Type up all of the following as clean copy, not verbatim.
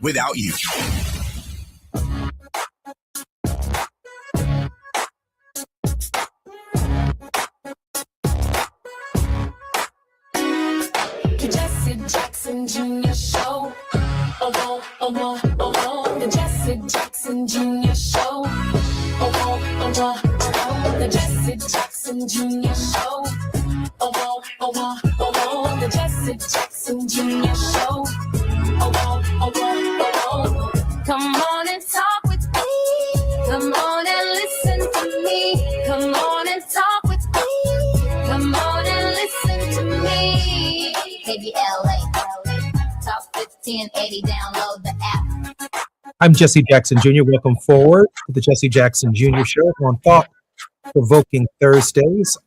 without you. The Jesse Jackson Jr. Show. Oh, oh, oh, oh, oh. The Jesse Jackson Jr. Show. Oh, oh, oh, oh, oh. The Jesse Jackson Jr. Show. Oh, oh, oh, oh, oh. The Jesse Jackson Jr. Show. Oh, oh, oh, oh, oh. Come on and talk with me. Come on and listen to me. Come on and talk with me. Come on and listen to me. KBLA, Top 1580, download the app. I'm Jesse Jackson Jr. Welcome forward to the Jesse Jackson Jr. Show on Thought-Provoking Thursdays.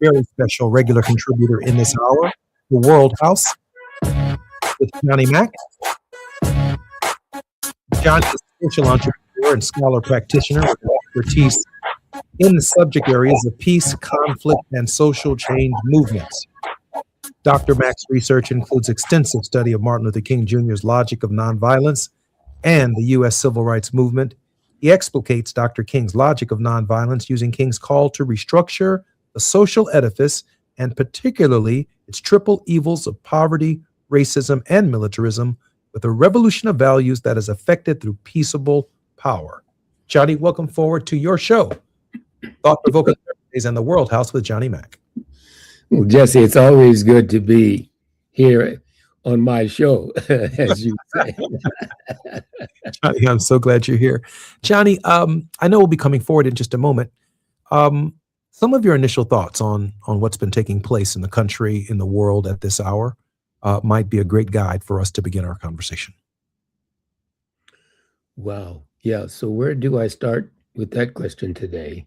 Very special regular contributor in this hour, the World House, with Johnny Mack. Johnny is a social entrepreneur and scholar practitioner with expertise in the subject areas of peace, conflict, and social change movements. Dr. Mack's research includes extensive study of Martin Luther King Jr.'s logic of nonviolence and the U.S. Civil Rights Movement. He explicates Dr. King's logic of nonviolence using King's call to restructure the social edifice and particularly its triple evils of poverty, racism, and militarism with a revolution of values that is effected through peaceable power. Johnny, welcome forward to your show, Thought-Provoking Thursdays and the World House with Johnny Mack. Well, Jesse, it's always good to be here on my show, as you say. Johnny, I'm so glad you're here. Johnny, I know we'll be coming forward in just a moment. Some of your initial thoughts on what's been taking place in the country, in the world at this hour, might be a great guide for us to begin our conversation. Wow. Yeah. So where do I start with that question today?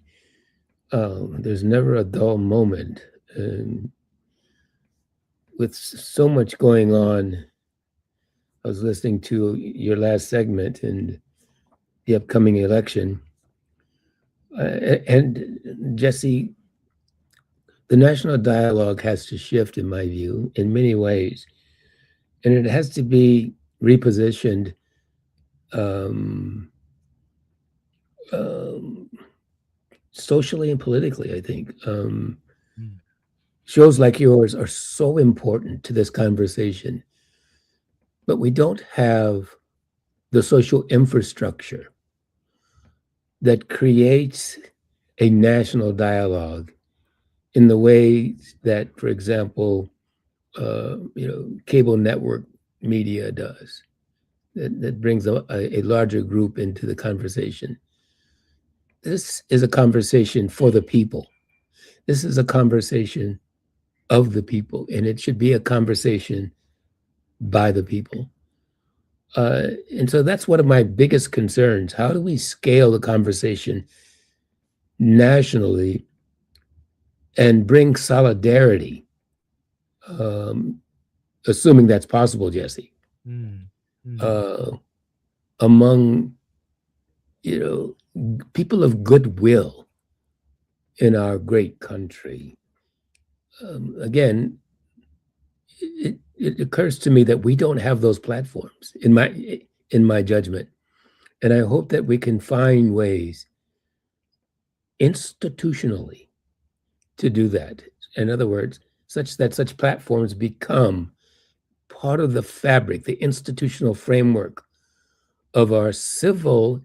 There's never a dull moment. With so much going on, I was listening to your last segment and the upcoming election. And Jesse, the national dialogue has to shift, in my view, in many ways. And it has to be repositioned socially and politically, I think. Shows like yours are so important to this conversation, but we don't have the social infrastructure that creates a national dialogue in the way that, for example, cable network media does, that brings a larger group into the conversation. This is a conversation for the people. This is a conversation of the people, and it should be a conversation by the people. And so that's one of my biggest concerns. How do we scale the conversation nationally and bring solidarity, assuming that's possible, Jesse, among, people of goodwill in our great country? Again, it occurs to me that we don't have those platforms in my judgment. And I hope that we can find ways institutionally to do that. In other words, such that such platforms become part of the fabric, the institutional framework of our civil,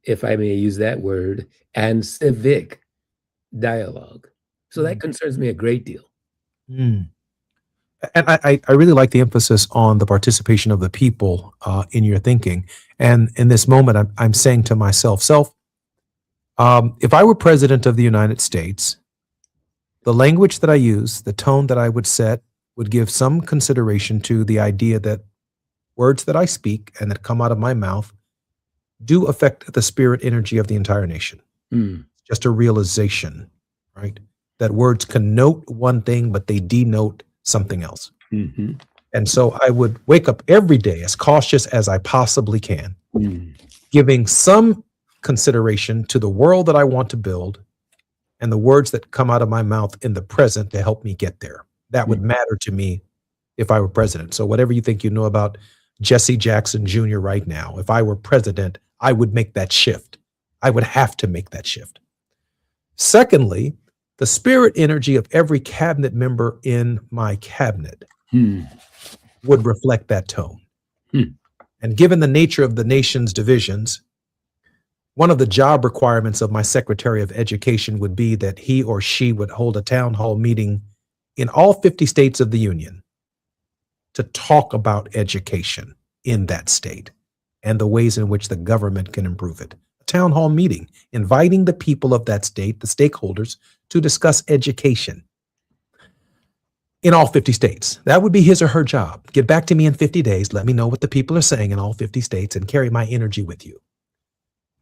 if I may use that word, and civic dialogue. So that concerns me a great deal. And I really like the emphasis on the participation of the people in your thinking. And in this moment, I'm saying to myself, if I were president of the United States, the language that I use, the tone that I would set, would give some consideration to the idea that words that I speak and that come out of my mouth do affect the spirit energy of the entire nation. Just a realization, right? That words connote one thing, but they denote something else. And so I would wake up every day as cautious as I possibly can, giving some consideration to the world that I want to build and the words that come out of my mouth in the present to help me get there. That would matter to me if I were president. So whatever you think you know about Jesse Jackson Jr. right now. If I were president, I would make that shift. I would have to make that shift. Secondly, the spirit energy of every cabinet member in my cabinet would reflect that tone. And given the nature of the nation's divisions, one of the job requirements of my Secretary of Education would be that he or she would hold a town hall meeting in all 50 states of the Union to talk about education in that state and the ways in which the government can improve it. A town hall meeting, inviting the people of that state, the stakeholders, to discuss education in all 50 states. That would be his or her job. Get back to me in 50 days. Let me know what the people are saying in all 50 states and carry my energy with you.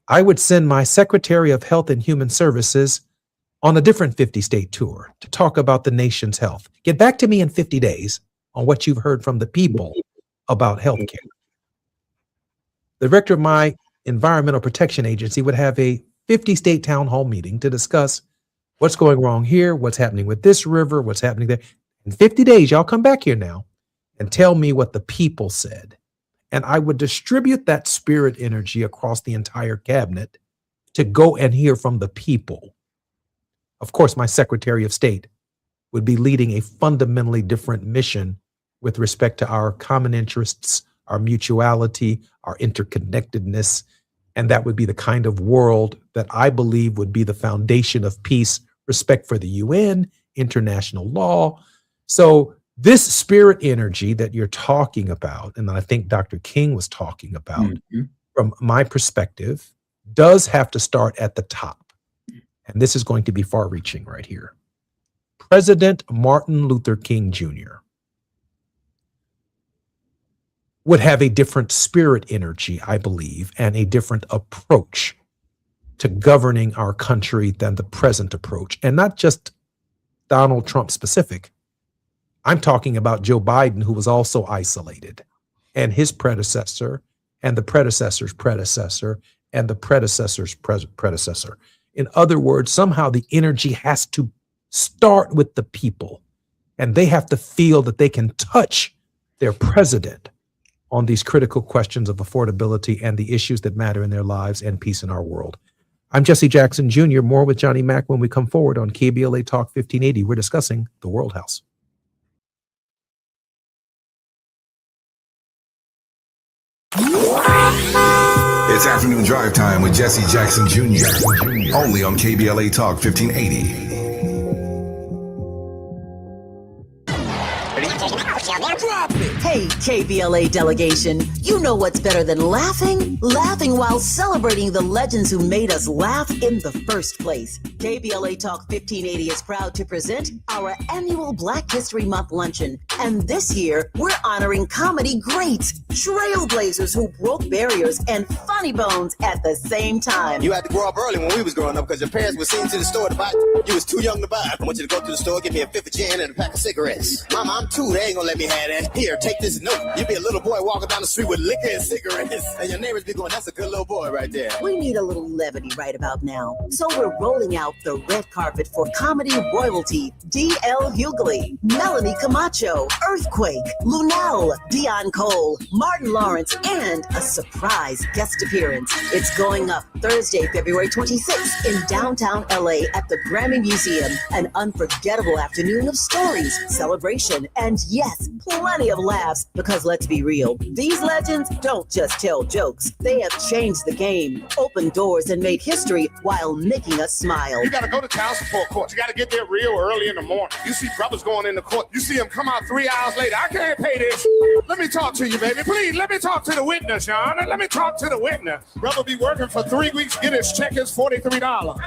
I would send my Secretary of Health and Human Services on a different 50-state tour to talk about the nation's health. Get back to me in 50 days on what you've heard from the people about healthcare. The director of my Environmental Protection Agency would have a 50-state town hall meeting to discuss what's going wrong here, what's happening with this river, what's happening there. In 50 days, y'all come back here now and tell me what the people said. And I would distribute that spirit energy across the entire cabinet to go and hear from the people. Of course, my Secretary of State would be leading a fundamentally different mission with respect to our common interests, our mutuality, our interconnectedness. And that would be the kind of world that I believe would be the foundation of peace, respect for the UN, international law. So this spirit energy that you're talking about, and I think Dr. King was talking about, from my perspective, does have to start at the top. And this is going to be far-reaching right here. President Martin Luther King Jr. would have a different spirit energy, I believe, and a different approach to governing our country than the present approach. And not just Donald Trump specific. I'm talking about Joe Biden, who was also isolated, and his predecessor, and the predecessor's predecessor, and the predecessor's predecessor. In other words, somehow the energy has to start with the people, and they have to feel that they can touch their president on these critical questions of affordability and the issues that matter in their lives and peace in our world. I'm Jesse Jackson Jr. More with Johnny Mack when we come forward on KBLA Talk 1580. We're discussing the World House. It's afternoon drive time with Jesse Jackson Jr. Only on KBLA Talk 1580. Hey, KBLA delegation, you know what's better than laughing? Laughing while celebrating the legends who made us laugh in the first place. KBLA Talk 1580 is proud to present our annual Black History Month luncheon. And this year, we're honoring comedy greats, trailblazers who broke barriers, and funny bones at the same time. You had to grow up early when we was growing up because your parents were sent to the store to buy. You was too young to buy. I want you to go to the store, give me a fifth of gin and a pack of cigarettes. Mama, I'm two. They ain't gonna let me have that. Here, take this note. You be a little boy walking down the street with liquor and cigarettes. And your neighbors be going, that's a good little boy right there. We need a little levity right about now. So we're rolling out the red carpet for comedy royalty. D.L. Hughley, Melanie Camacho, Earthquake, Lunel, Dion Cole, Martin Lawrence, and a surprise guest appearance. It's going up Thursday, February 26th in downtown LA at the Grammy Museum. An unforgettable afternoon of stories, celebration, and yes, plenty of laughs. Because let's be real, these legends don't just tell jokes. They have changed the game, opened doors, and made history while making us smile. You gotta go to child support court. You gotta get there real early in the morning. You see brothers going into court. You see them come out 3 hours later. I can't pay this. Let me talk to you, baby. Please, let me talk to the witness, Your Honor. Let me talk to the witness. Brother be working for 3 weeks, get his check is $43.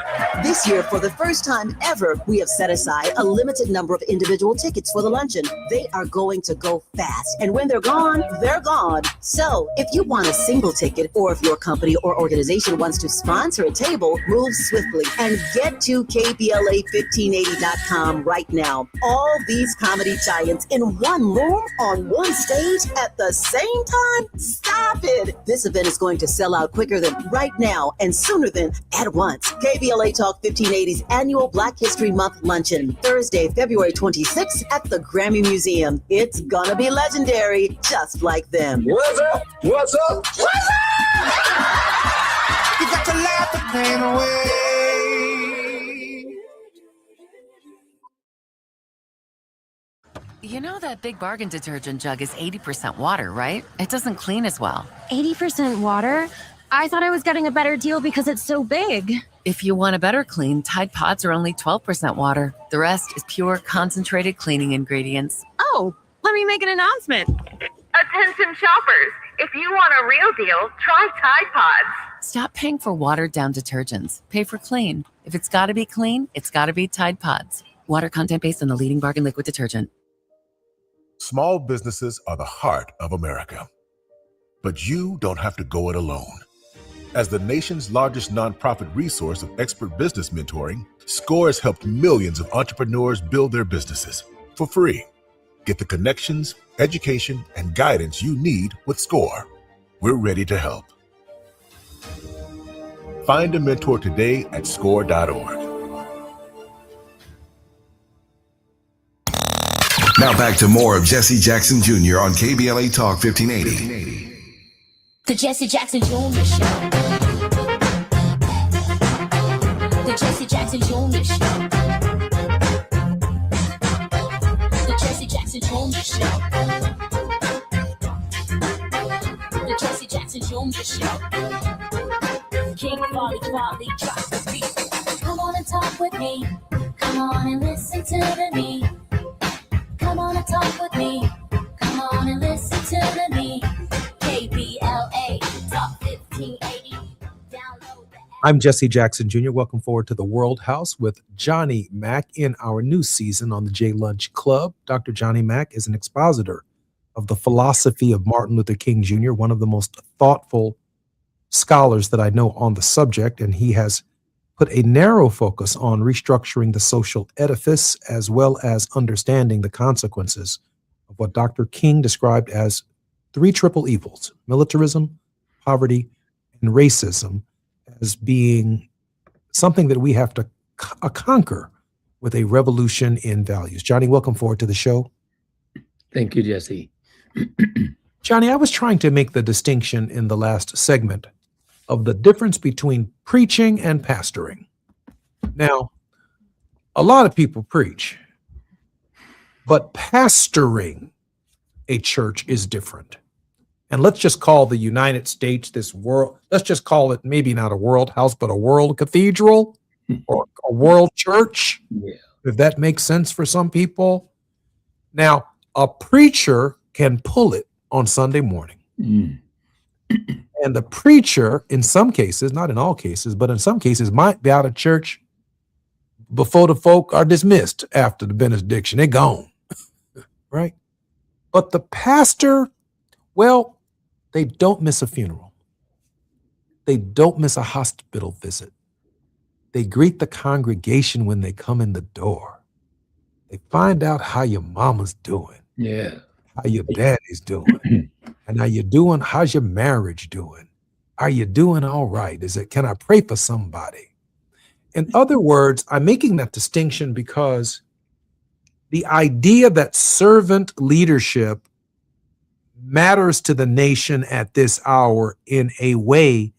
This year, for the first time ever, we have set aside a limited number of individual tickets for the luncheon. They are going to go fast, and when they're gone, they're gone. So if you want a single ticket, or if your company or organization wants to sponsor a table, move swiftly and get to KBLA1580.com right now. All these comedy giants in one room on one stage at the same time? Stop it! This event is going to sell out quicker than right now and sooner than at once. KBLA Talk 1580's annual Black History Month luncheon, Thursday, February 26th at the Grammy Museum. It's gonna be legendary, just like them. What's up? What's up? What's up? You got to laugh the pain away. You know that Big Bargain detergent jug is 80% water, right? It doesn't clean as well. 80% water? I thought I was getting a better deal because it's so big. If you want a better clean, Tide Pods are only 12% water. The rest is pure, concentrated cleaning ingredients. Oh, let me make an announcement. Attention shoppers, if you want a real deal, try Tide Pods. Stop paying for watered-down detergents. Pay for clean. If it's got to be clean, it's got to be Tide Pods. Water content based on the leading bargain liquid detergent. Small businesses are the heart of America. But you don't have to go it alone. As the nation's largest nonprofit resource of expert business mentoring, SCORE has helped millions of entrepreneurs build their businesses for free. Get the connections, education, and guidance you need with SCORE. We're ready to help. Find a mentor today at score.org. Now back to more of Jesse Jackson Jr. on KBLA Talk 1580. The Jesse Jackson Jr. Show. The Jesse Jackson Jr. Show. The Jesse Jackson Jr. Show. The Jesse Jackson Jr. Show. King Volley, drop the beat. Come on and talk with me. Come on and listen to me. Come on and talk with me. Come on and listen to me. KBLA Talk 1580. Download the app. I'm Jesse Jackson Jr. Welcome forward to the World House with Johnny Mack in our new season on the J Lunch Club. Dr. Johnny Mack is an expositor of the philosophy of Martin Luther King Jr., one of the most thoughtful scholars that I know on the subject, and he has put a narrow focus on restructuring the social edifice as well as understanding the consequences of what Dr. King described as three triple evils: militarism, poverty, and racism, as being something that we have to conquer with a revolution in values. Johnny, welcome forward to the show. Thank you, Jesse. Johnny, I was trying to make the distinction in the last segment of the difference between preaching and pastoring. Now, a lot of people preach, but pastoring a church is different. And let's just call the United States, this world, let's just call it maybe not a world house, but a world cathedral or a world church, if that makes sense for some people. Now, a preacher can pull it on Sunday morning. And the preacher, in some cases, not in all cases, but in some cases, might be out of church before the folk are dismissed after the benediction. They're gone, right? But the pastor, well, they don't miss a funeral. They don't miss a hospital visit. They greet the congregation when they come in the door. They find out how your mama's doing. Yeah. How your daddy's doing. And how you doing? How's your marriage doing? Are you doing all right? Can I pray for somebody? In other words, I'm making that distinction because the idea that servant leadership matters to the nation at this hour in a way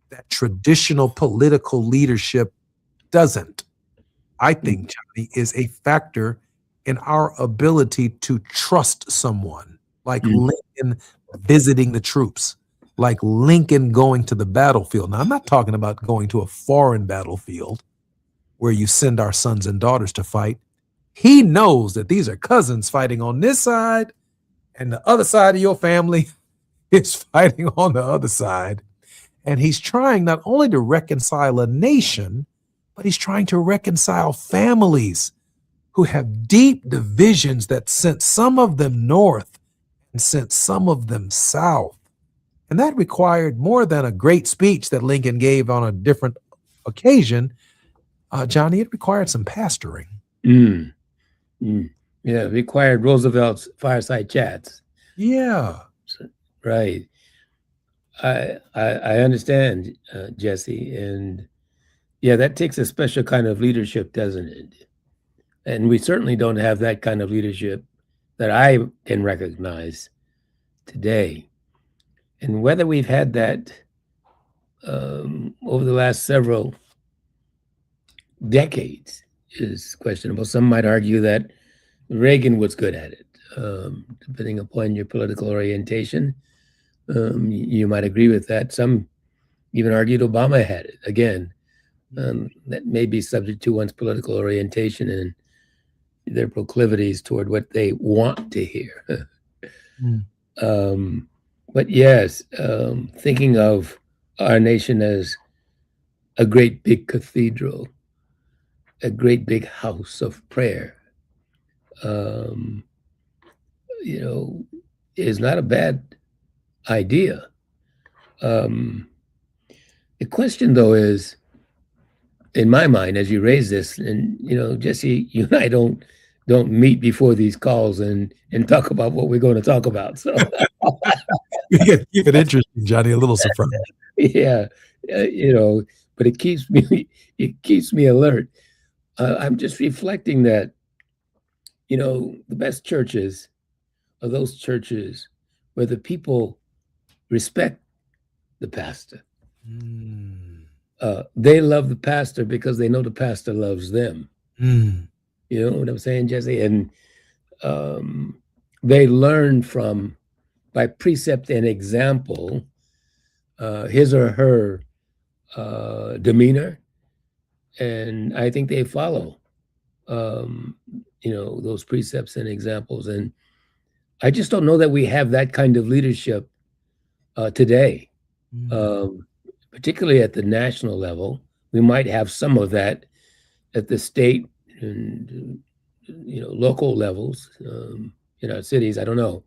that traditional political leadership doesn't, I think, Johnny, is a factor in our ability to trust someone, like Lincoln visiting the troops, like Lincoln going to the battlefield. Now, I'm not talking about going to a foreign battlefield where you send our sons and daughters to fight. He knows that these are cousins fighting on this side, and the other side of your family is fighting on the other side. And he's trying not only to reconcile a nation, but he's trying to reconcile families who have deep divisions that sent some of them north and sent some of them south. And that required more than a great speech that Lincoln gave on a different occasion. Johnny, it required some pastoring. Yeah, it required Roosevelt's fireside chats. Yeah. Right. I understand, Jesse, and yeah, that takes a special kind of leadership, doesn't it? And we certainly don't have that kind of leadership that I can recognize today. And whether we've had that over the last several decades is questionable. Some might argue that Reagan was good at it, depending upon your political orientation. You might agree with that. Some even argued Obama had it. Again, that may be subject to one's political orientation and their proclivities toward what they want to hear. But yes, thinking of our nation as a great big cathedral, a great big house of prayer, is not a bad idea. The question, though, is, in my mind, as you raise this, and Jesse, you and I don't meet before these calls and talk about what we're going to talk about. So keep it interesting, Johnny. A little surprise. Yeah, but it keeps me alert. I'm just reflecting that, the best churches are those churches where the people respect the pastor. They love the pastor because they know the pastor loves them. You know what I'm saying, Jesse? And they learn by precept and example, his or her demeanor. And I think they follow, those precepts and examples. And I just don't know that we have that kind of leadership today, particularly at the national level. We might have some of that at the state and local levels in our cities. I don't know,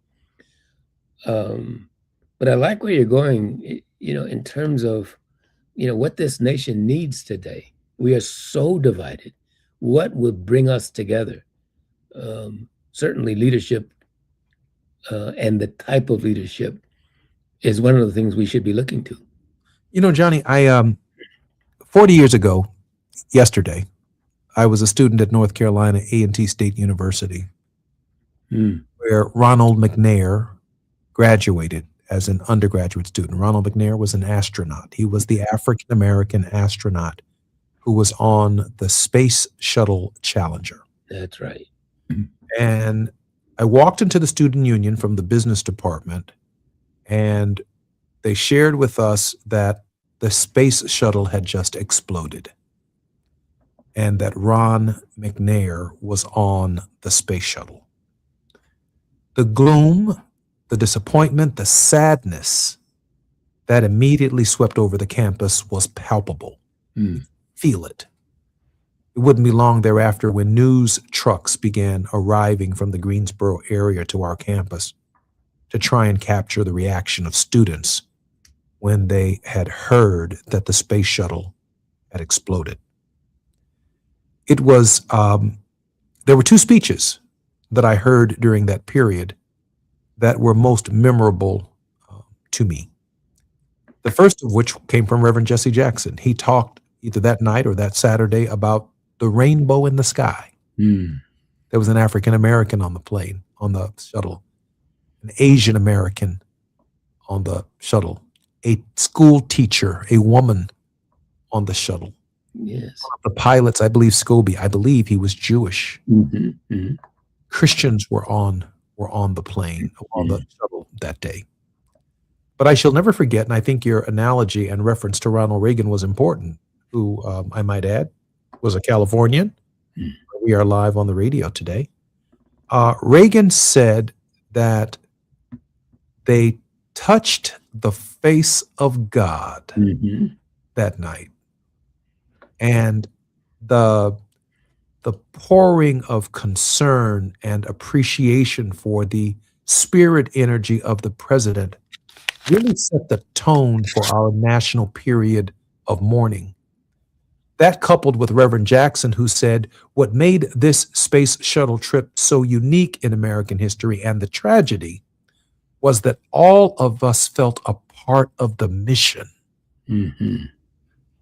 but I like where you're going. In terms of what this nation needs today. We are so divided. What would bring us together? Certainly, leadership and the type of leadership is one of the things we should be looking to. Johnny, I 40 years ago, yesterday, I was a student at North Carolina A&T State University, where Ronald McNair graduated as an undergraduate student. Ronald McNair was an astronaut. He was the African-American astronaut who was on the Space Shuttle Challenger. That's right. And I walked into the student union from the business department, and they shared with us that the space shuttle had just exploded and that Ron McNair was on the space shuttle. The gloom, the disappointment, the sadness that immediately swept over the campus was palpable. Feel it. It wouldn't be long thereafter when news trucks began arriving from the Greensboro area to our campus to try and capture the reaction of students when they had heard that the space shuttle had exploded. It was, there were two speeches that I heard during that period that were most memorable to me. The first of which came from Reverend Jesse Jackson. He talked either that night or that Saturday about the rainbow in the sky. There was an African American on the plane, on the shuttle, an Asian American on the shuttle, a school teacher, a woman on the shuttle. Yes. The pilots, I believe Scobie, I believe he was Jewish. Christians were on the plane, on the shuttle that day. But I shall never forget, and I think your analogy and reference to Ronald Reagan was important, who, I might add, was a Californian. We are live on the radio today. Reagan said that they touched the face of God that night. And the pouring of concern and appreciation for the spirit energy of the president really set the tone for our national period of mourning. That coupled with Reverend Jackson, who said what made this space shuttle trip so unique in American history and the tragedy was that all of us felt a part of the mission. Mm-hmm.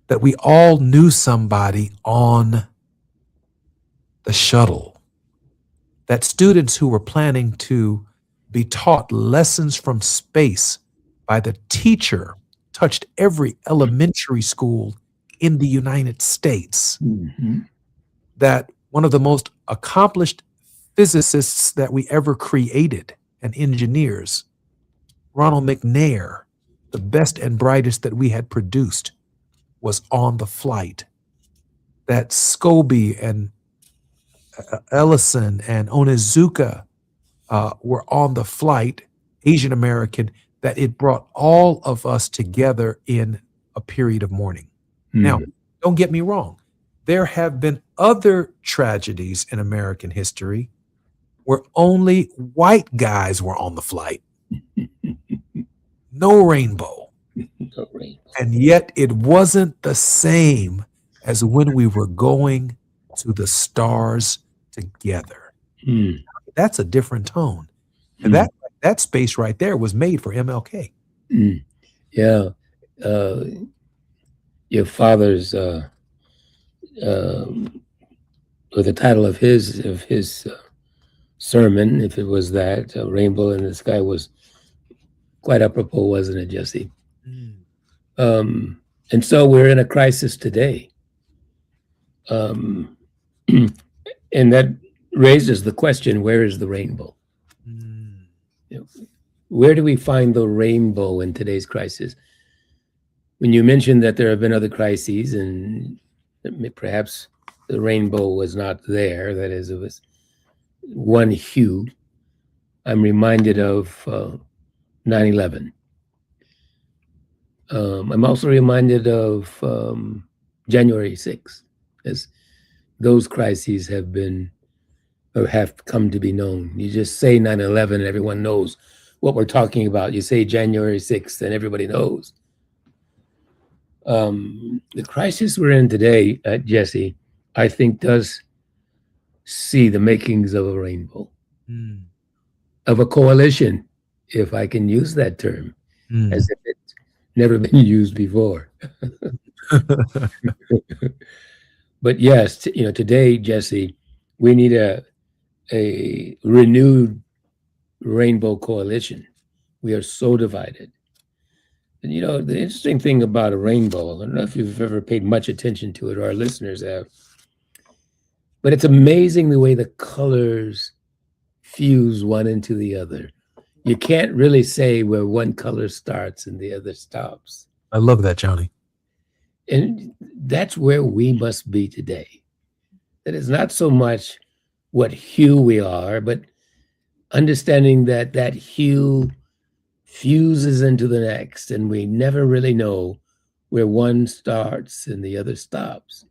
That we all knew somebody on the shuttle. That students who were planning to be taught lessons from space by the teacher touched every elementary school in the United States. Mm-hmm. That one of the most accomplished physicists that we ever created and engineers, Ronald McNair, the best and brightest that we had produced, was on the flight. That Scobie and Ellison and Onizuka were on the flight, Asian American, that it brought all of us together in a period of mourning. Now, don't get me wrong. There have been other tragedies in American history where only white guys were on the flight. No rainbow. No rainbow. And yet it wasn't the same as when we were going to the stars together. That's a different tone. And that space right there was made for MLK. Yeah. Your father's or the title of his sermon, if it was that, Rainbow in the Sky, was quite apropos, wasn't it, Jesse? And so we're in a crisis today. And that raises the question, where is the rainbow? You know, where do we find the rainbow in today's crisis? When you mentioned that there have been other crises and perhaps the rainbow was not there, that is, it was one hue, I'm reminded of 9/11. I'm also reminded of January 6th, as those crises have been or have come to be known. You just say 9/11 and everyone knows what we're talking about. You say January 6th and everybody knows. The crisis we're in today, Jesse, I think does see the makings of a rainbow, of a coalition, if I can use that term, as if it's never been used before. But yes, today, Jesse, we need a renewed rainbow coalition. We are so divided. And the interesting thing about a rainbow, I don't know if you've ever paid much attention to it, or our listeners have, but it's amazing the way the colors fuse one into the other. You can't really say where one color starts and the other stops. I love that, Johnny. And that's where we must be today. That is not so much what hue we are, but understanding that that hue fuses into the next, and we never really know where one starts and the other stops.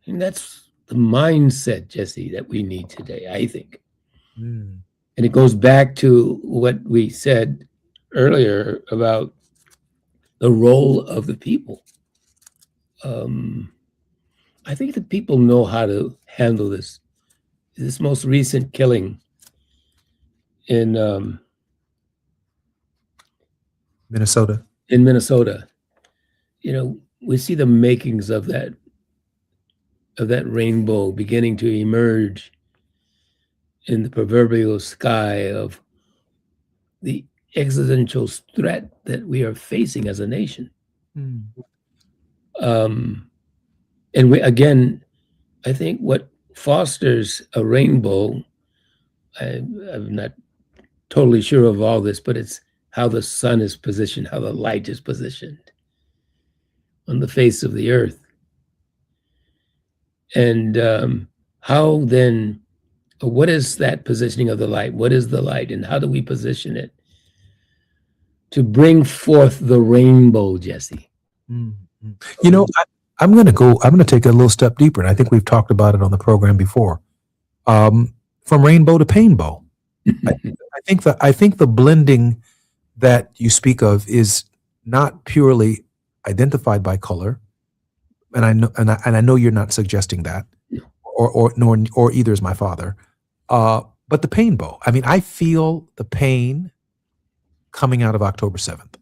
And that's the mindset, Jesse, that we need today, I think. And it goes back to what we said earlier about the role of the people. I think the people know how to handle this most recent killing in Minnesota. In Minnesota. We see the makings of that rainbow beginning to emerge in the proverbial sky of the existential threat that we are facing as a nation. And again, I think what fosters a rainbow, I'm not totally sure of all this, but it's how the sun is positioned, how the light is positioned on the face of the earth. And how then, what is that positioning of the light? What is the light, and how do we position it to bring forth the rainbow, Jesse? I'm going to take it a little step deeper, and I think we've talked about it on the program before. From rainbow to painbow. I think the blending that you speak of is not purely identified by color, and I know you're not suggesting that, or either is my father. But the painbow. I mean, I feel the pain coming out of October 7th.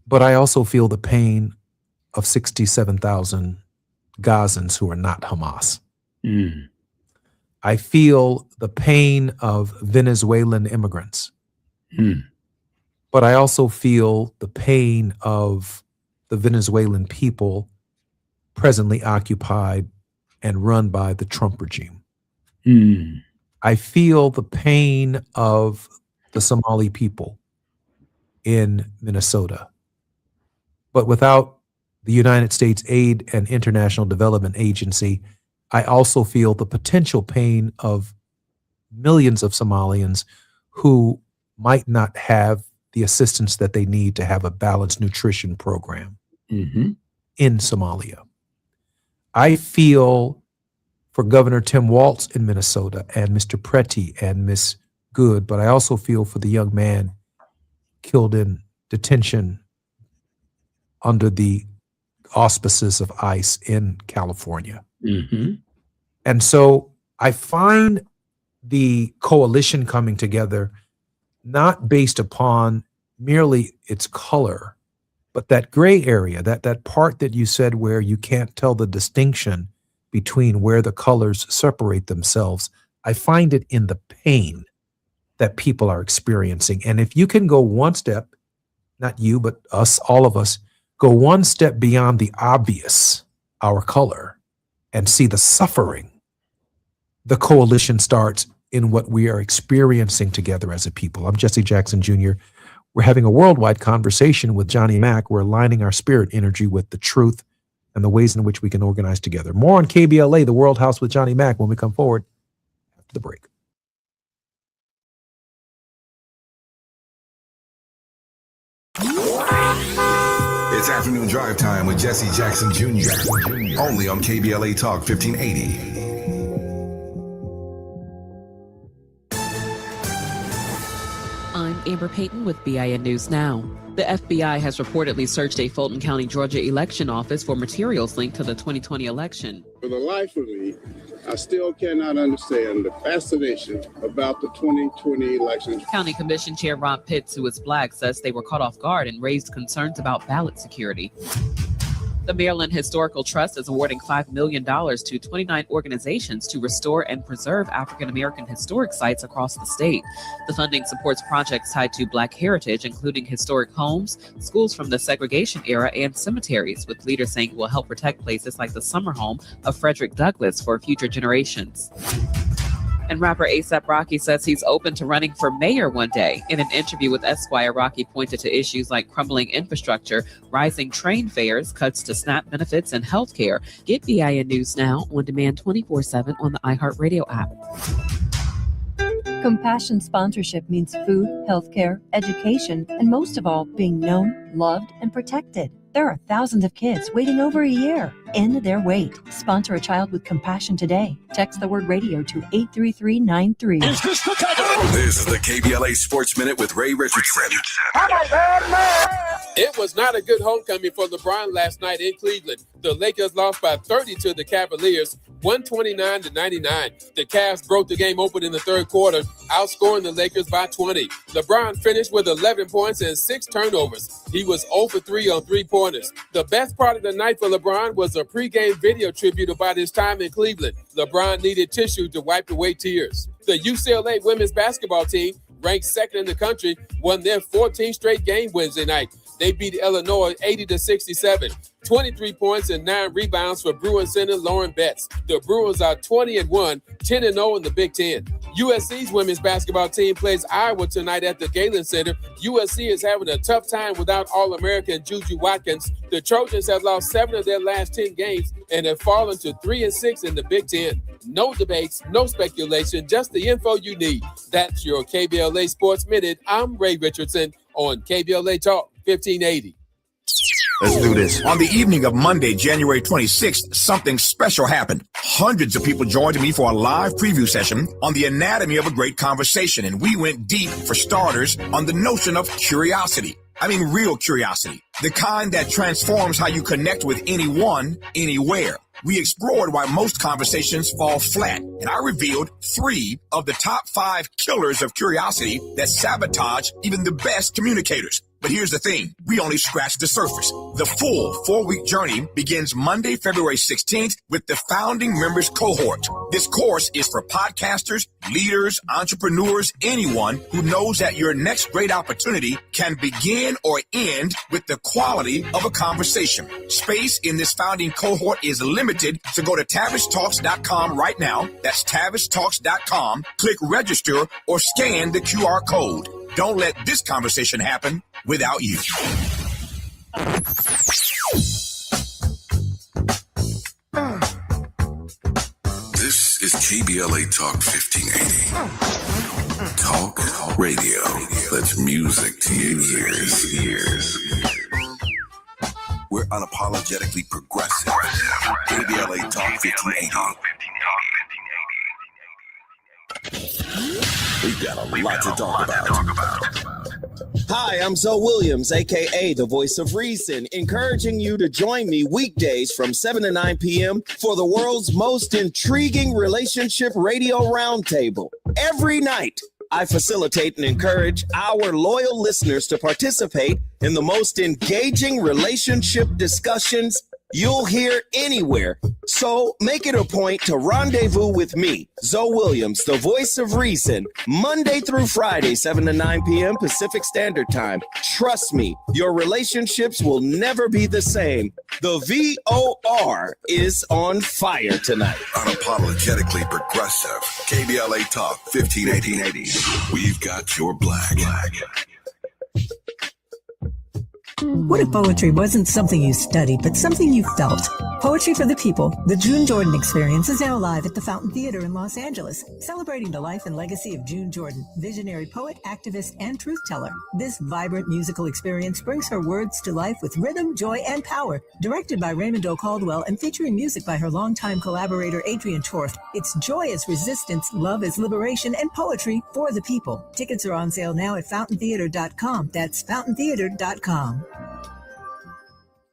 But I also feel the pain of 67,000 Gazans who are not Hamas. I feel the pain of Venezuelan immigrants. But I also feel the pain of the Venezuelan people presently occupied and run by the Trump regime. I feel the pain of the Somali people in Minnesota. But without the United States Aid and International Development Agency, I also feel the potential pain of millions of Somalians who might not have the assistance that they need to have a balanced nutrition program in Somalia. I feel for Governor Tim Walz in Minnesota and Mr. Preti and Ms. Good, but I also feel for the young man killed in detention under the auspices of ICE in California. And so I find the coalition coming together not based upon merely its color, but that gray area, that part that you said where you can't tell the distinction between where the colors separate themselves. I find it in the pain that people are experiencing. And if you can go one step, not you, but us, all of us, go one step beyond the obvious, our color, and see the suffering, the coalition starts in what we are experiencing together as a people. I'm Jesse Jackson Jr. We're having a worldwide conversation with Johnny Mack. We're aligning our spirit energy with the truth and the ways in which we can organize together. More on KBLA, The World House with Johnny Mack, when we come forward after the break. It's afternoon drive time with Jesse Jackson Jr. Only on KBLA Talk 1580. I'm Amber Payton with BIN News Now. The FBI has reportedly searched a Fulton County, Georgia election office for materials linked to the 2020 election. For the life of me, I still cannot understand the fascination about the 2020 election. County Commission Chair Rob Pitts, who is black, says they were caught off guard and raised concerns about ballot security. The Maryland Historical Trust is awarding $5 million to 29 organizations to restore and preserve African-American historic sites across the state. The funding supports projects tied to Black heritage, including historic homes, schools from the segregation era, and cemeteries, with leaders saying it will help protect places like the summer home of Frederick Douglass for future generations. And rapper A$AP Rocky says he's open to running for mayor one day. In an interview with Esquire, Rocky pointed to issues like crumbling infrastructure, rising train fares, cuts to SNAP benefits, and health care. Get BIN News Now on demand 24/7 on the iHeartRadio app. Compassion sponsorship means food, healthcare, education, and most of all, being known, loved, and protected. There are thousands of kids waiting over a year. End their wait. Sponsor a child with compassion today. Text the word radio to 83393. This is the KBLA Sports Minute with Ray Richardson. It was not a good homecoming for LeBron last night in Cleveland. The Lakers lost by 30 to the Cavaliers, 129-99. The Cavs broke the game open in the third quarter, outscoring the Lakers by 20. LeBron finished with 11 points and 6 turnovers. He was 0 for 3 on three-pointers. The best part of the night for LeBron was a pregame video tribute about his time in Cleveland. LeBron needed tissue to wipe away tears. The UCLA women's basketball team, ranked second in the country, won their 14th straight game Wednesday night. They beat Illinois 80-67. 23 points and 9 rebounds for Bruins center Lauren Betts. The Bruins are 20-1, 10-0 in the Big Ten. USC's women's basketball team plays Iowa tonight at the Galen Center. USC is having a tough time without All-American Juju Watkins. The Trojans have lost 7 of their last 10 games and have fallen to 3-6 in the Big Ten. No debates, no speculation, just the info you need. That's your KBLA Sports Minute. I'm Ray Richardson on KBLA Talk 1580. Let's do this. On the evening of Monday, January 26th, something special happened. Hundreds of people joined me for a live preview session on the anatomy of a great conversation, and we went deep, for starters, on the notion of curiosity. I mean, real curiosity. The kind that transforms how you connect with anyone, anywhere. We explored why most conversations fall flat, and I revealed 3 of the top 5 killers of curiosity that sabotage even the best communicators. But here's the thing, we only scratched the surface. The full 4-week journey begins Monday, February 16th with the Founding Members Cohort. This course is for podcasters, leaders, entrepreneurs, anyone who knows that your next great opportunity can begin or end with the quality of a conversation. Space in this founding cohort is limited, so go to TavishTalks.com right now. That's TavishTalks.com. Click register or scan the QR code. Don't let this conversation happen without you. This is KBLA Talk 1580. Talk radio. That's music to your ears. We're unapologetically progressive. KBLA Talk 1580. We've got a lot to talk about. Hi, I'm Zoe Williams, aka the Voice of Reason, encouraging you to join me weekdays from 7 to 9 p.m. for the world's most intriguing relationship radio roundtable. Every night, I facilitate and encourage our loyal listeners to participate in the most engaging relationship discussions you'll hear anywhere. So make it a point to rendezvous with me, Zoe Williams, the Voice of Reason, Monday through Friday, 7 to 9 p.m. Pacific Standard Time. Trust me, your relationships will never be the same. The VOR is on fire tonight. Unapologetically progressive. KBLA Talk 1580. We've got your black. What if poetry wasn't something you studied, but something you felt? Poetry for the People, the June Jordan Experience, is now live at the Fountain Theater in Los Angeles, celebrating the life and legacy of June Jordan, visionary poet, activist, and truth teller. This vibrant musical experience brings her words to life with rhythm, joy, and power. Directed by Raymond O. Caldwell and featuring music by her longtime collaborator Adrian Torf, it's joy is resistance, love is liberation, and poetry for the people. Tickets are on sale now at fountaintheater.com. That's fountaintheater.com.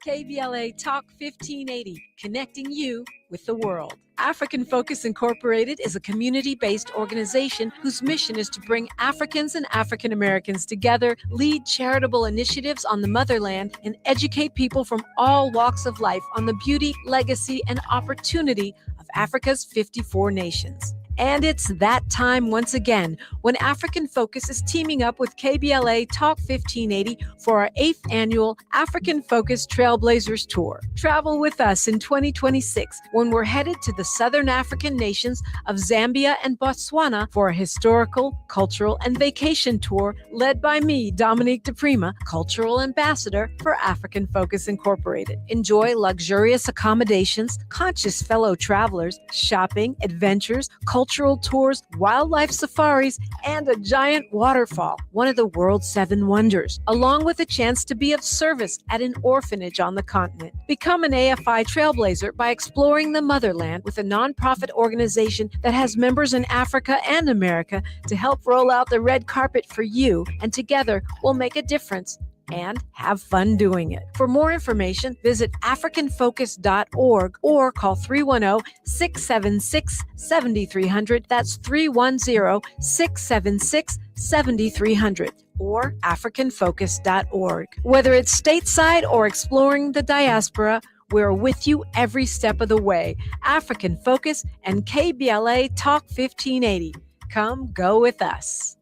KBLA Talk 1580, connecting you with the world. African Focus Incorporated is a community-based organization whose mission is to bring Africans and African Americans together, lead charitable initiatives on the motherland, and educate people from all walks of life on the beauty, legacy, and opportunity of Africa's 54 nations. And it's that time once again when African Focus is teaming up with KBLA Talk 1580 for our 8th annual African Focus Trailblazers Tour. Travel with us in 2026 when we're headed to the Southern African nations of Zambia and Botswana for a historical, cultural, and vacation tour led by me, Dominique DePrima, Cultural Ambassador for African Focus Incorporated. Enjoy luxurious accommodations, conscious fellow travelers, shopping, adventures, cultural tours, wildlife safaris, and a giant waterfall, one of the world's 7 wonders, along with a chance to be of service at an orphanage on the continent. Become an AFI trailblazer by exploring the motherland with a nonprofit organization that has members in Africa and America to help roll out the red carpet for you, and together we'll make a difference and have fun doing it. For more information, visit africanfocus.org or call 310-676-7300. That's 310-676-7300 or africanfocus.org. Whether it's stateside or exploring the diaspora, we're with you every step of the way. African Focus and KBLA Talk 1580. Come go with us.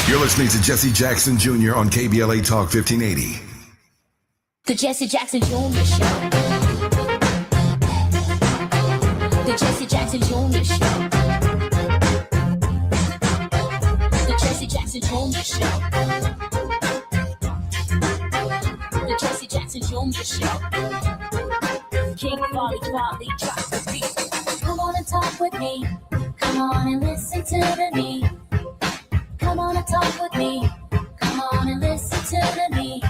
You're listening to Jesse Jackson Jr. on KBLA Talk 1580. The Jesse Jackson Jr. Show. The Jesse Jackson Jr. Show. The Jesse Jackson Jr. Show. The Jesse Jackson Jr. Show. King Volley, drop the beat. Come on and talk with me. Come on and listen to the beat. Come on and talk with me. Come on and listen to me.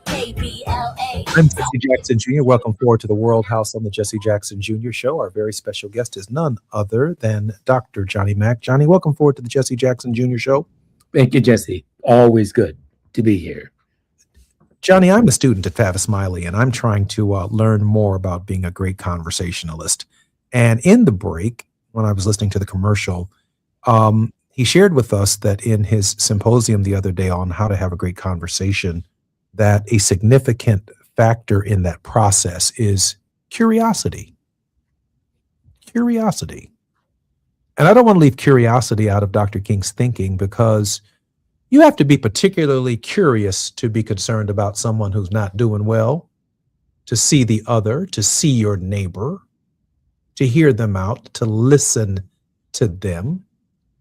KBLA. I'm Jesse Jackson Jr. Welcome forward to the World House on the Jesse Jackson Jr. Show. Our very special guest is none other than Dr. Johnny Mack. Johnny, welcome forward to the Jesse Jackson Jr. Show. Thank you, Jesse. Always good to be here. Johnny, I'm a student at Tavis Smiley, and I'm trying to learn more about being a great conversationalist. And in the break, when I was listening to the commercial, he shared with us that in his symposium the other day on how to have a great conversation, that a significant factor in that process is curiosity. Curiosity. And I don't want to leave curiosity out of Dr. King's thinking, because you have to be particularly curious to be concerned about someone who's not doing well, to see the other, to see your neighbor, to hear them out, to listen to them,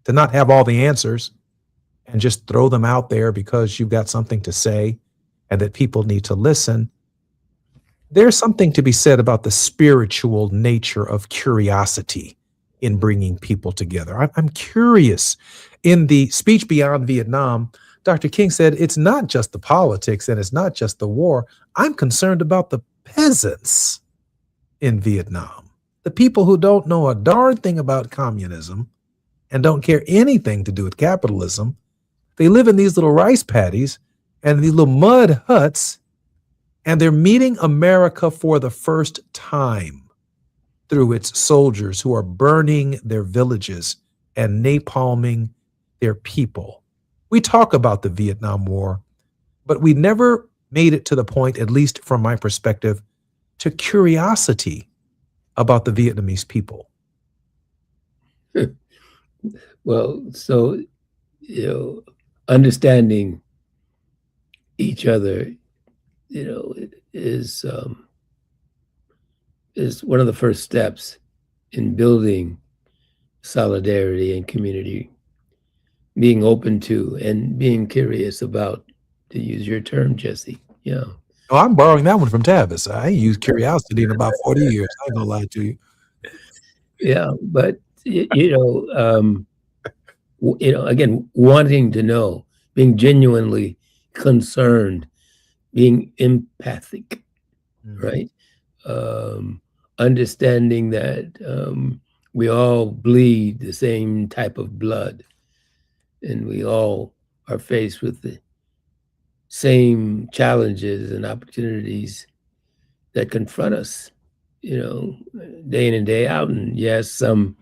to not have all the answers and just throw them out there because you've got something to say and that people need to listen. There's something to be said about the spiritual nature of curiosity in bringing people together. I'm curious. In the speech Beyond Vietnam, Dr. King said, it's not just the politics and it's not just the war. I'm concerned about the peasants in Vietnam, the people who don't know a darn thing about communism and don't care anything to do with capitalism. They live in these little rice paddies and these little mud huts, and they're meeting America for the first time through its soldiers who are burning their villages and napalming their people. We talk about the Vietnam War, but we never made it to the point, at least from my perspective, to curiosity about the Vietnamese people. Well, so, understanding each other, is one of the first steps in building solidarity and community, being open to and being curious about, to use your term, Jesse. Yeah. Oh, I'm borrowing that one from Tavis. I ain't used curiosity in about 40 years. I ain't gonna lie to you. Yeah, but again, wanting to know, being genuinely concerned, being empathic, right? Understanding that we all bleed the same type of blood, and we all are faced with the same challenges and opportunities that confront us, day in and day out. And yes, some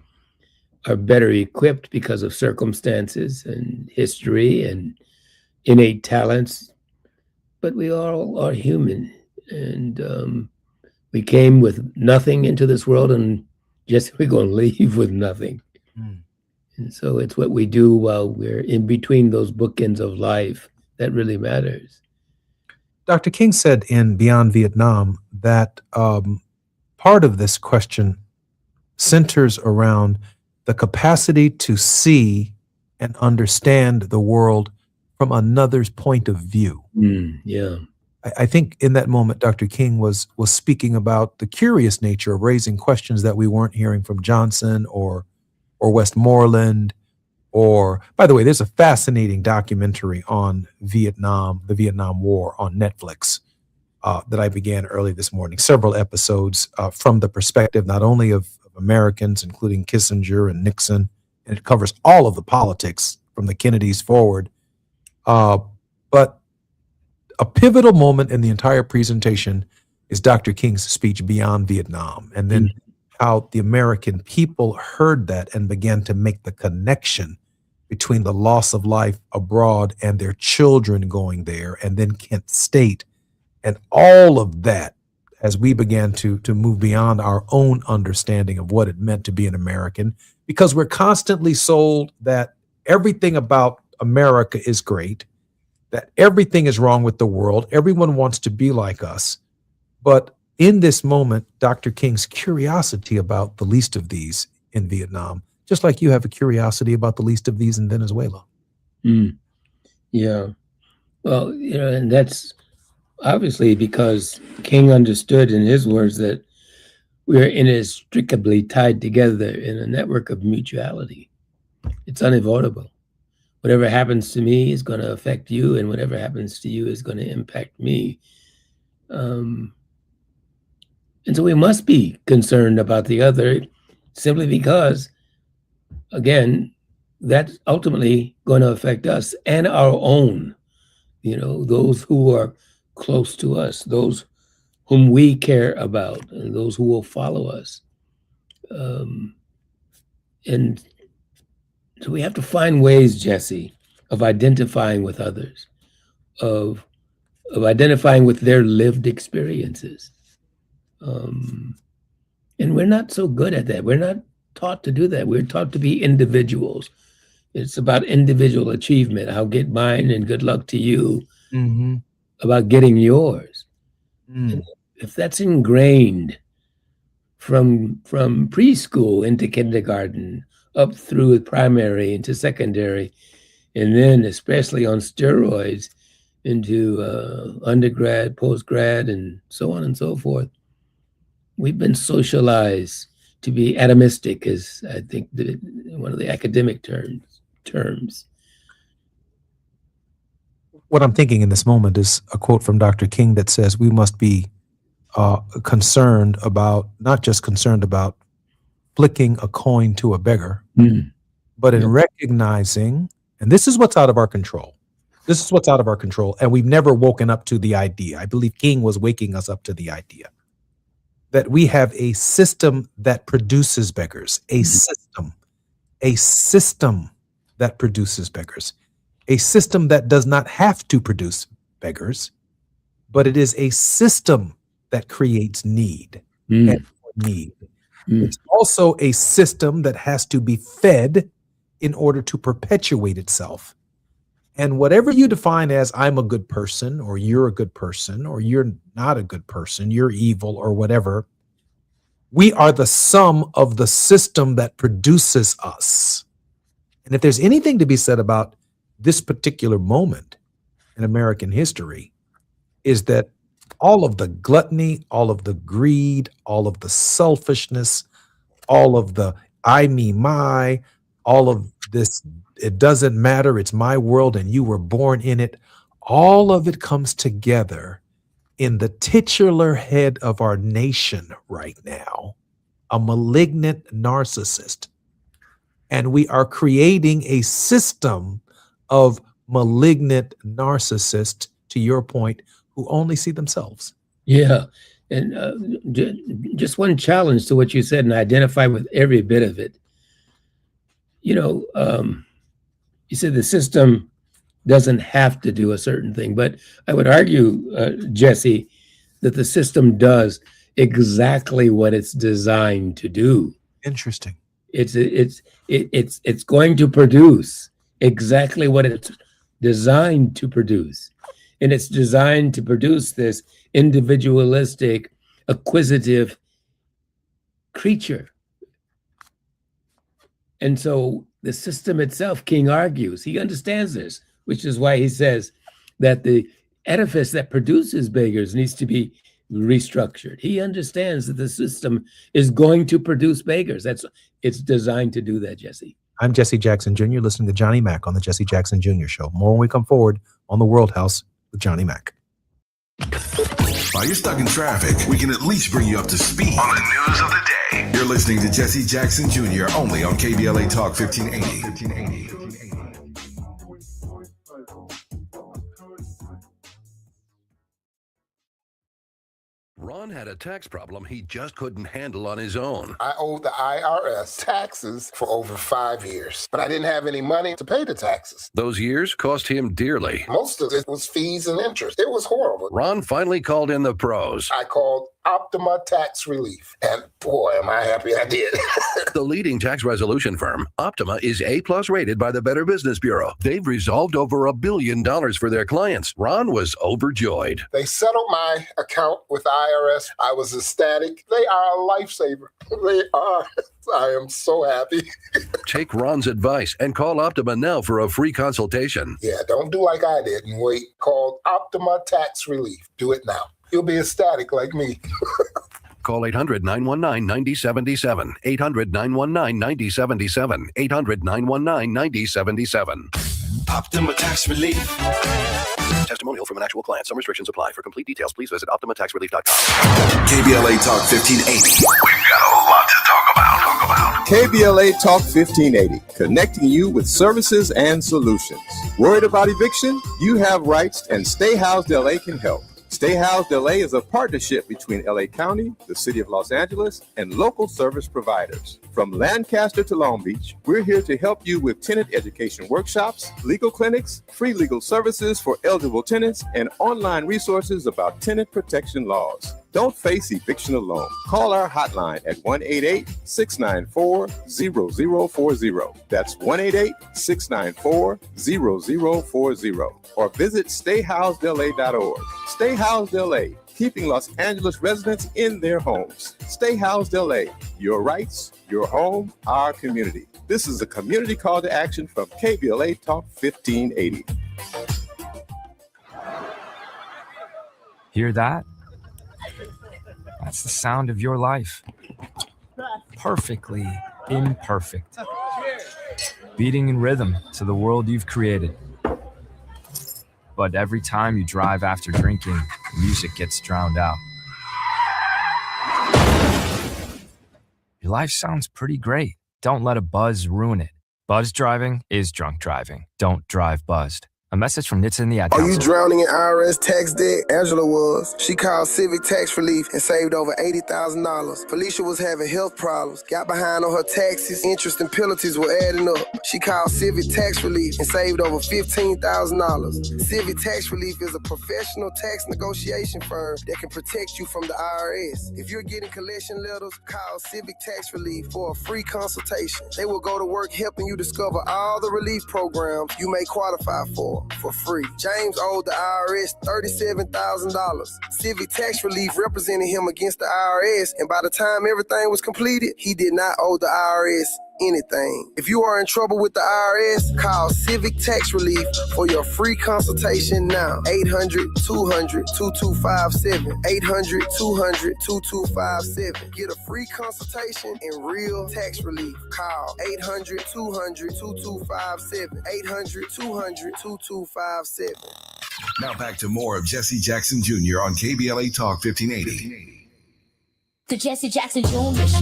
are better equipped because of circumstances and history and innate talents, but we all are human. And we came with nothing into this world, and just we're going to leave with nothing. And so it's what we do while we're in between those bookends of life that really matters. Dr. King said in Beyond Vietnam that part of this question centers around the capacity to see and understand the world from another's point of view. Yeah. I think in that moment, Dr. King was speaking about the curious nature of raising questions that we weren't hearing from Johnson or Westmoreland. Or, by the way, there's a fascinating documentary on Vietnam, the Vietnam War, on Netflix that I began early this morning. Several episodes from the perspective not only of Americans, including Kissinger and Nixon, and it covers all of the politics from the Kennedys forward. But a pivotal moment in the entire presentation is Dr. King's speech Beyond Vietnam, and then how the American people heard that and began to make the connection between the loss of life abroad and their children going there, and then Kent State, and all of that as we began to move beyond our own understanding of what it meant to be an American, because we're constantly sold that everything about America is great, that everything is wrong with the world, everyone wants to be like us. But in this moment, Dr. King's curiosity about the least of these in Vietnam, just like you have a curiosity about the least of these in Venezuela. Yeah. Well, and that's obviously because King understood in his words that we're inextricably tied together in a network of mutuality. It's unavoidable. Whatever happens to me is going to affect you, and whatever happens to you is going to impact me. And so we must be concerned about the other, simply because, again, that's ultimately going to affect us and our own, those who are close to us, those whom we care about, and those who will follow us. And so we have to find ways, Jesse, of identifying with others, of identifying with their lived experiences. And we're not so good at that. We're not taught to do that. We're taught to be individuals. It's about individual achievement. I'll get mine and good luck to you. Mm-hmm. About getting yours. And if that's ingrained from preschool into kindergarten, up through primary into secondary, and then especially on steroids into undergrad, postgrad, and so on and so forth, we've been socialized to be atomistic, is I think one of the academic terms. What I'm thinking in this moment is a quote from Dr. King that says we must be concerned about, not just concerned about flicking a coin to a beggar, but in recognizing, and this is what's out of our control. This is what's out of our control. And we've never woken up to the idea. I believe King was waking us up to the idea that we have a system that produces beggars, a system that produces beggars, a system that does not have to produce beggars, but it is a system that creates need and need. It's also a system that has to be fed in order to perpetuate itself. And whatever you define as I'm a good person, or you're a good person, or you're not a good person, you're evil, or whatever, we are the sum of the system that produces us. And if there's anything to be said about this particular moment in American history, is that all of the gluttony, all of the greed, all of the selfishness, all of the I, me, my, all of this, it doesn't matter, it's my world and you were born in it, all of it comes together in the titular head of our nation right now, a malignant narcissist. And we are creating a system of malignant narcissists, to your point, who only see themselves. Yeah. And just one challenge to what you said, and I identify with every bit of it. You know, you said the system doesn't have to do a certain thing, but I would argue, Jesse, that the system does exactly what it's designed to do. Interesting. It's going to produce exactly what it's designed to produce. And it's designed to produce this individualistic, acquisitive creature. And so the system itself, King argues, he understands this, which is why he says that the edifice that produces beggars needs to be restructured. He understands that the system is going to produce beggars. It's designed to do that, Jesse. I'm Jesse Jackson Jr., listening to Johnny Mac on the Jesse Jackson Jr. Show. More when we come forward on the World House with Johnny Mac. While you're stuck in traffic, we can at least bring you up to speed on the news of the day. You're listening to Jesse Jackson Jr. only on KBLA Talk 1580. Ron had a tax problem he just couldn't handle on his own. I owed the IRS taxes for over 5 years, but I didn't have any money to pay the taxes. Those years cost him dearly. Most of it was fees and interest. It was horrible. Ron finally called in the pros. I called Optima Tax Relief, and boy, am I happy I did. The leading tax resolution firm, Optima, is A+ rated by the Better Business Bureau. They've resolved over $1 billion for their clients. Ron was overjoyed. They settled my account with IRS. I was ecstatic. They are a lifesaver. They are. I am so happy. Take Ron's advice and call Optima now for a free consultation. Yeah, don't do like I did and wait. Call Optima Tax Relief. Do it now. You'll be ecstatic like me. Call 800-919-9077. 800-919-9077. 800-919-9077. Optima Tax Relief. Testimonial from an actual client. Some restrictions apply. For complete details, please visit OptimaTaxRelief.com. KBLA Talk 1580. We've got a lot to talk about. KBLA Talk 1580, connecting you with services and solutions. Worried about eviction? You have rights, and Stay Housed LA can help. Stay Housed LA is a partnership between LA County, the City of Los Angeles, and local service providers. From Lancaster to Long Beach, we're here to help you with tenant education workshops, legal clinics, free legal services for eligible tenants, and online resources about tenant protection laws. Don't face eviction alone. Call our hotline at 1-888-694-0040. That's 1-888-694-0040. Or visit stayhousedla.org. Stay Housed LA, keeping Los Angeles residents in their homes. Stay Housed LA, your rights, your home, our community. This is a community call to action from KBLA Talk 1580. Hear that? That's the sound of your life. Perfectly imperfect. Beating in rhythm to the world you've created. But every time you drive after drinking, music gets drowned out. Your life sounds pretty great. Don't let a buzz ruin it. Buzz driving is drunk driving. Don't drive buzzed. A message from NHTSA and the Ad Are you Council. drowning in IRS tax debt? Angela was. She called Civic Tax Relief and saved over $80,000. Felicia was having health problems, got behind on her taxes, interest and penalties were adding up. She called Civic Tax Relief and saved over $15,000. Civic Tax Relief is a professional tax negotiation firm that can protect you from the IRS. If you're getting collection letters, call Civic Tax Relief for a free consultation. They will go to work helping you discover all the relief programs you may qualify for free. James owed the IRS $37,000. Civic Tax Relief represented him against the IRS, and by the time everything was completed, he did not owe the IRS anything. If you are in trouble with the IRS, call Civic Tax Relief for your free consultation now. 800-200-2257. 800-200-2257. Get a free consultation and real tax relief. Call 800-200-2257. 800-200-2257. Now back to more of Jesse Jackson Jr. on KBLA Talk 1580. The Jesse Jackson Jr. Show.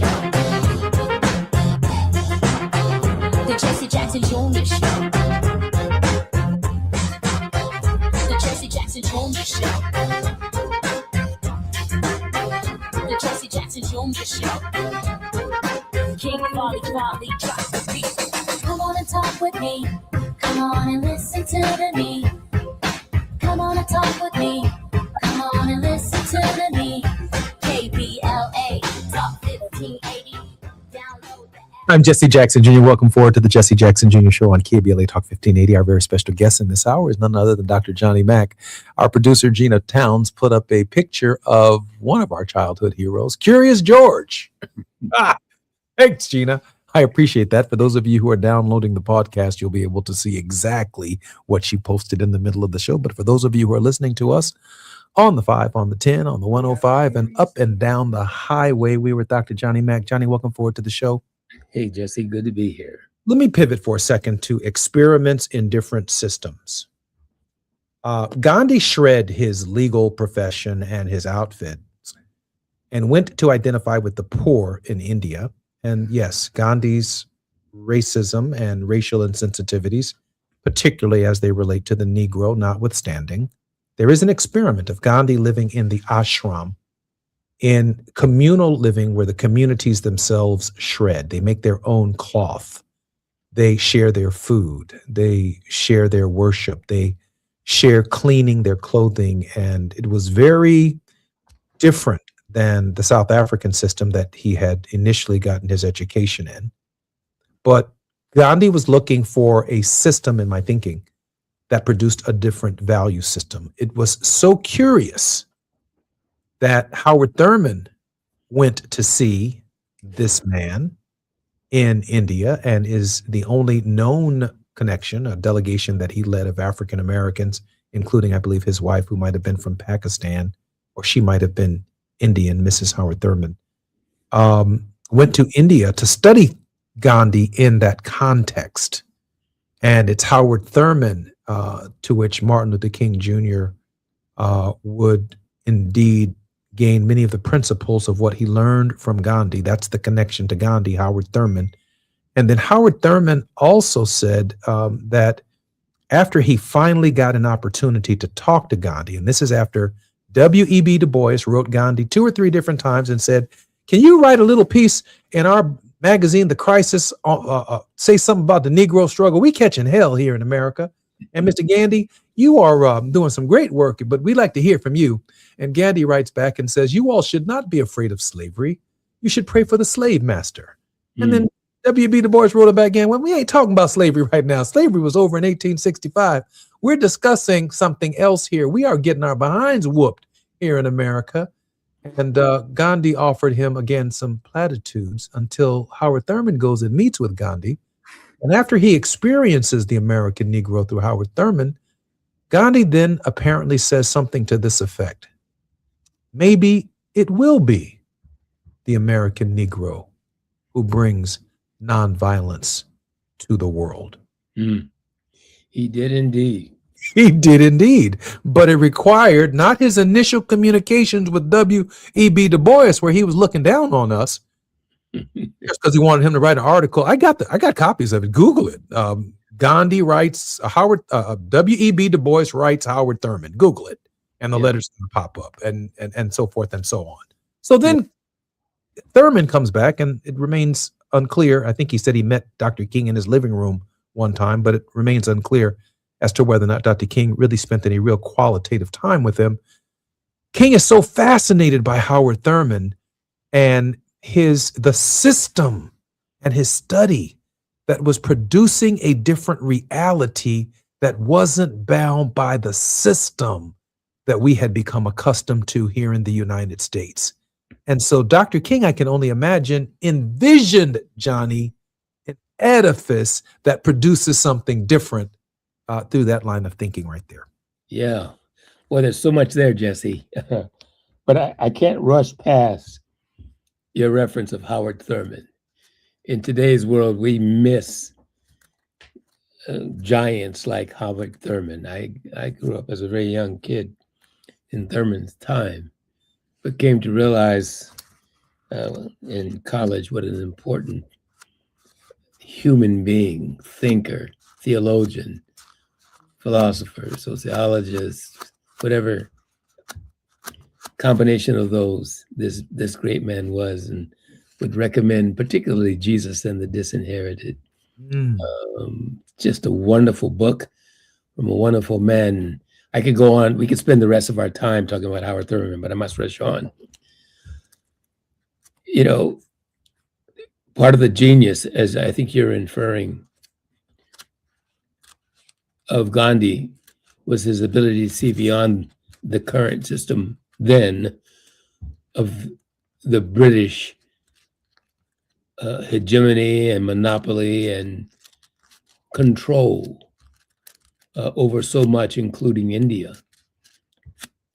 The Jesse Jackson Jr. Show. The Jesse Jackson Jr. Show. The Jesse Jackson Jr. Show. King Volley, drop the beat. Come on and talk with me. Come on and listen to me. Come on and talk with me. Come on and listen to me. KBLA Talk 1580. I'm Jesse Jackson Jr. Welcome forward to the Jesse Jackson Jr. Show on KBLA Talk 1580. Our very special guest in this hour is none other than Dr. Johnny Mack. Our producer, Gina Towns, put up a picture of one of our childhood heroes, Curious George. Thanks, Gina. I appreciate that. For those of you who are downloading the podcast, you'll be able to see exactly what she posted in the middle of the show. But for those of you who are listening to us on the 5, on the 10, on the 105, and up and down the highway, we were with Dr. Johnny Mack. Johnny, welcome forward to the show. Hey, Jesse, good to be here. Let me pivot for a second to experiments in different systems. Gandhi shred his legal profession and his outfit and went to identify with the poor in India. And yes, Gandhi's racism and racial insensitivities, particularly as they relate to the Negro, notwithstanding, there is an experiment of Gandhi living in the ashram, in communal living where the communities themselves shred. They make their own cloth. They share their food. They share their worship. They share cleaning their clothing. And it was very different than the South African system that he had initially gotten his education in. But Gandhi was looking for a system in my thinking that produced a different value system. It was so curious that Howard Thurman went to see this man in India and is the only known connection, a delegation that he led of African Americans, including, I believe, his wife, who might have been from Pakistan, or she might have been Indian, Mrs. Howard Thurman, went to India to study Gandhi in that context. And it's Howard Thurman to which Martin Luther King Jr. Would indeed gain many of the principles of what he learned from Gandhi. That's the connection to Gandhi, Howard Thurman. And then Howard Thurman also said that after he finally got an opportunity to talk to Gandhi, and this is after W.E.B. Du Bois wrote Gandhi 2 or 3 different times and said, can you write a little piece in our magazine, The Crisis, say something about the Negro struggle? We catching hell here in America. And Mr. Gandhi, you are doing some great work, but we'd like to hear from you. And Gandhi writes back and says, you all should not be afraid of slavery. You should pray for the slave master. And then W.B. Du Bois wrote it back again. Well, we ain't talking about slavery right now. Slavery was over in 1865. We're discussing something else here. We are getting our behinds whooped here in America. And Gandhi offered him, again, some platitudes until Howard Thurman goes and meets with Gandhi. And after he experiences the American Negro through Howard Thurman, Gandhi then apparently says something to this effect. Maybe it will be the American Negro who brings nonviolence to the world. He did indeed. He did indeed. But it required not his initial communications with W.E.B. Du Bois, where he was looking down on us, just because he wanted him to write an article. I got copies of it. Google it. Gandhi writes W.E.B. Du Bois writes Howard Thurman. Google it, and the letters going to pop up, and so forth and so on. So then Thurman comes back, and it remains unclear. I think he said he met Dr. King in his living room one time, but it remains unclear as to whether or not Dr. King really spent any real qualitative time with him. King is so fascinated by Howard Thurman and the system and his study that was producing a different reality that wasn't bound by the system that we had become accustomed to here in the United States. And so Dr. King, I can only imagine, envisioned, Johnny, an edifice that produces something different through that line of thinking right there. Yeah. Well, there's so much there, Jesse. But I can't rush past your reference of Howard Thurman. In today's world, we miss giants like Howard Thurman. I grew up as a very young kid in Thurman's time, but came to realize in college what an important human being, thinker, theologian, philosopher, sociologist, whatever combination of those this great man was, and would recommend particularly Jesus and the Disinherited. Just a wonderful book from a wonderful man. I could go on. We could spend the rest of our time talking about Howard Thurman, but I must rush on. You know, part of the genius, as I think you're inferring, of Gandhi was his ability to see beyond the current system then of the British hegemony and monopoly and control over so much, including India.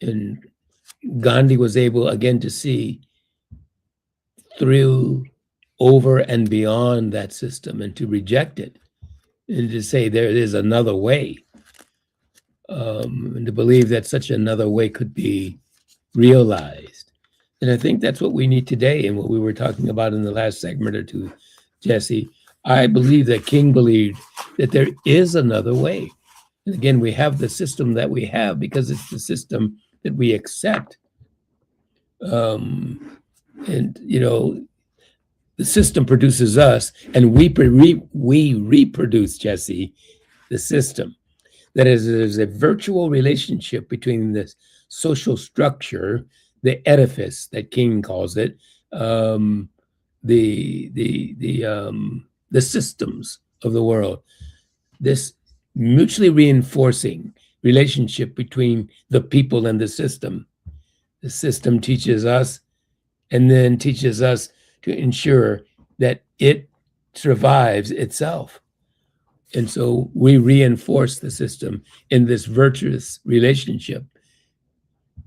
And Gandhi was able, again, to see through, over, and beyond that system and to reject it and to say there is another way, and to believe that such another way could be realized. And I think that's what we need today, and what we were talking about in the last segment or two, Jesse. I believe that King believed that there is another way. And again, we have the system that we have because it's the system that we accept. And, you know, the system produces us, and we reproduce, Jesse, the system. That is, there's a virtual relationship between this social structure, the edifice that King calls it, the systems of the world. This mutually reinforcing relationship between the people and the system. The system teaches us, and then teaches us to ensure that it survives itself. And so we reinforce the system in this virtuous relationship.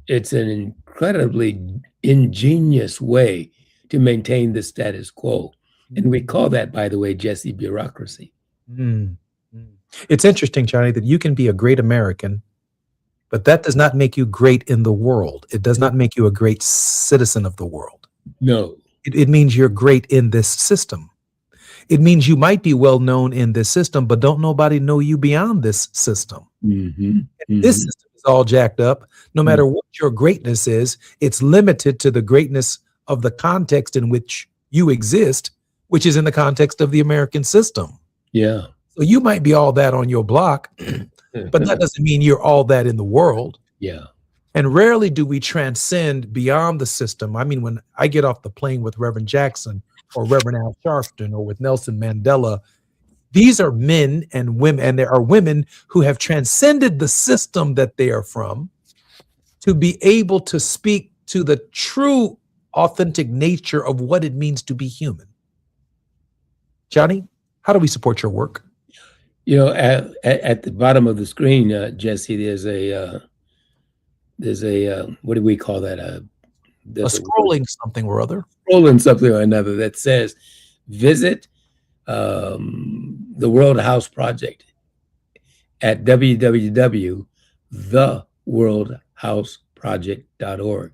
It's an incredibly ingenious way to maintain the status quo. And we call that, by the way, Jesse, bureaucracy. It's interesting, Johnny, that you can be a great American, but that does not make you great in the world. It does not make you a great citizen of the world. No. It means you're great in this system. It means you might be well known in this system, but don't nobody know you beyond this system. This system is all jacked up. No matter what your greatness is, it's limited to the greatness of the context in which you exist, which is in the context of the American system. Yeah. So you might be all that on your block, but that doesn't mean you're all that in the world. Yeah. And rarely do we transcend beyond the system. I mean, when I get off the plane with Reverend Jackson or Reverend Al Sharpton or with Nelson Mandela, these are men and women, and there are women who have transcended the system that they are from to be able to speak to the true, authentic nature of what it means to be human. Johnny, how do we support your work? You know, at the bottom of the screen, Jesse, there's a what do we call that? A scrolling something or other. Scrolling something or another that says, visit the World House Project at www.theworldhouseproject.org.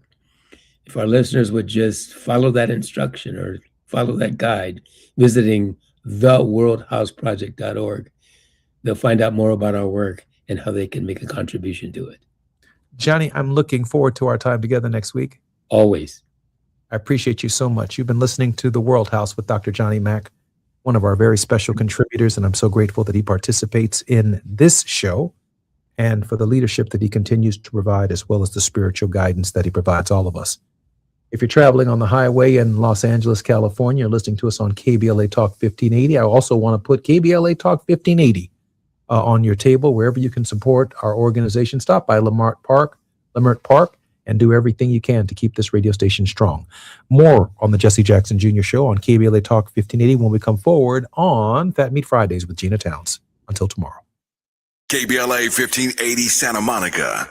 If our listeners would just follow that instruction or follow that guide, visiting theworldhouseproject.org, they'll find out more about our work and how they can make a contribution to it. Johnny, I'm looking forward to our time together next week. Always. I appreciate you so much. You've been listening to The World House with Dr. Johnny Mack, one of our very special contributors, and I'm so grateful that he participates in this show and for the leadership that he continues to provide, as well as the spiritual guidance that he provides all of us. If you're traveling on the highway in Los Angeles, California, you're listening to us on KBLA Talk 1580. I also want to put KBLA Talk 1580 on your table, wherever you can support our organization. Stop by Leimert Park, and do everything you can to keep this radio station strong. More on the Jesse Jackson Jr. Show on KBLA Talk 1580 when we come forward on Fat Meat Fridays with Gina Towns. Until tomorrow. KBLA 1580 Santa Monica.